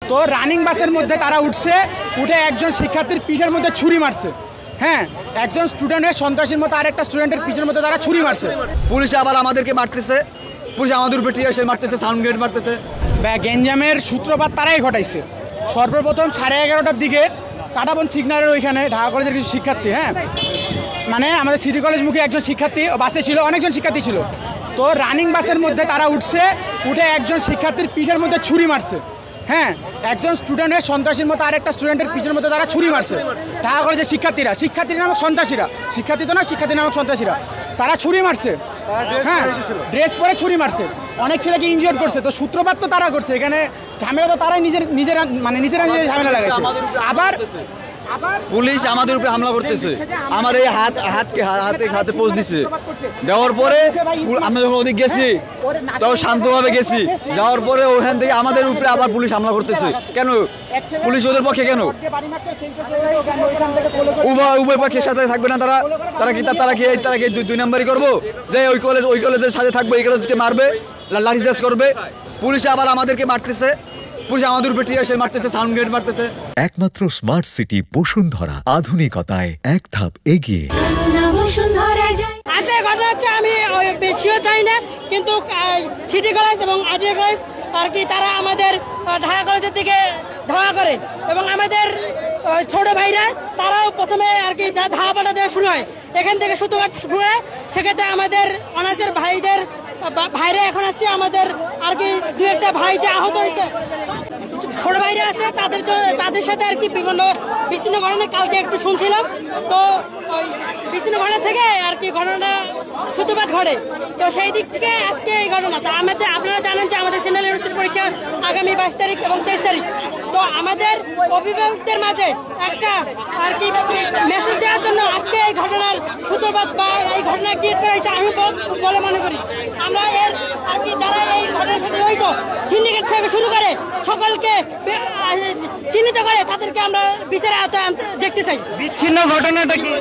তো রানিং বাসের মধ্যে তারা উঠছে, উঠে একজন শিক্ষার্থীর পিঠের মধ্যে ছুরি মারছে। হ্যাঁ, একজন স্টুডেন্টের সন্ত্রাসীর মতো আরেকটা স্টুডেন্টের পিঠের মধ্যে তারা ছুরি মারছে। পুলিশ আবার আমাদেরকে মারতেছে, পুলিশ আমাদের উপরে টিয়ার শেল মারতেছে, সাউন্ড গ্রেনেড মারতেছে। গ্যাঞ্জামের সূত্রপাত তারাই ঘটাইছে। সর্বপ্রথম 11:30টার দিকে কাটাবন সিগন্যালের ওইখানে ঢাকা কলেজের কিছু শিক্ষার্থী, হ্যাঁ মানে আমাদের সিটি কলেজ মুখে একজন শিক্ষার্থী বাসে ছিল, অনেকজন শিক্ষার্থী ছিল। তো রানিং বাসের মধ্যে তারা উঠছে, উঠে একজন শিক্ষার্থীর পিঠের মধ্যে ছুরি মারছে। হ্যাঁ, একজন স্টুডেন্টের সন্ত্রাসীর মতো আরেকটা স্টুডেন্টের পিঠের মধ্যে তারা ছুরি মারছে। ঢাকা কলেজের শিক্ষার্থী নামক সন্ত্রাসীরা, শিক্ষার্থী তো না, শিক্ষার্থী নামক সন্ত্রাসীরা তারা ছুরি মারছে। হ্যাঁ, ড্রেস পরে ছুরি মারছে, অনেক ছেলেকে ইনজিওর করছে। তো সূত্রপাত তো তারা করছে, এখানে ঝামেলা তো তারাই নিজেরা ঝামেলা লাগাইছে। আবার পুলিশ আমাদের উপরে হামলা করতেছে, আমার এই হাতে পোজ দিছে। দেওয়ার পরে আমরা যখন ওদিকে গেছি তখন শান্তভাবে গেছি, যাওয়ার পরে ওখান থেকে আমাদের উপরে আবার পুলিশ হামলা করতেছে। কেন পুলিশ ওদের পক্ষে কেন? উভয় পক্ষের সাথে থাকবে না তারা? তারা কি দুই নাম্বারই করবো যে ওই কলেজের সাথে থাকবে, এই কলেজকে মারবে, লাঠিচার্জ করবে? পুলিশ আবার আমাদেরকে মারতেছে, পুলিশ আমাদের উপরে টিয়ার শেল মারতেছে, সাউন্ড গ্রেনেড মারতেছে। একমাত্র স্মার্ট সিটি বসুন্ধরা, আধুনিকতায় এক ধাপ এগিয়ে। ঘটনা হচ্ছে আমি বেশিও চাই না, কিন্তু সিটি কলেজ এবং আইডিয়া কলেজ আর কি তারা আমাদের ঢাকা কলেজের দিকে ধাওয়া করে, এবং আমাদের ছোট ভাইরা তারাও প্রথমে আর কি ধাওয়া পাল্টা দেওয়া শুরু হয়। এখান থেকে সূত্রপাত শুরু হয়। সেক্ষেত্রে আমাদের অনার্সের ভাইরা এখন আসছে, আমাদের আর কি দু একটা ভাই যে আহত হয়েছে, ছোট ভাইরা আছে, তাদের সাথে আর কি বিচ্ছিন্ন ঘটনা কালকে একটু শুনছিলাম। তো ওই বিচ্ছিন্ন ঘটনা থেকে আর কি ঘটনা সূত্রপাত ঘটে। তো সেই দিক থেকে আজকে এই ঘটনা। তো আপনারা জানেন যে আমাদের সেন্ট্রাল ইউনিভার্সিটির পরীক্ষা আগামী 22 তারিখ এবং 23 তারিখ। তো আমাদের অভিভাবকদের মাঝে একটা আর কি মেসেজ দেওয়ার জন্য আজকে এই ঘটনার সূত্রপাত বা এই ঘটনা ক্রিয়েট করা হয়েছে আমি বলে মনে করি। আমরা এর আর কি যারা এই ঘটনার সাথে জড়িত, সিন্ডিকেট থেকে শুরু করে সকলকে চিহ্নিত করে তাদেরকে আমরা বিচারের আওতায় দেখতে চাই। বিচ্ছিন্ন ঘটনাটা কি?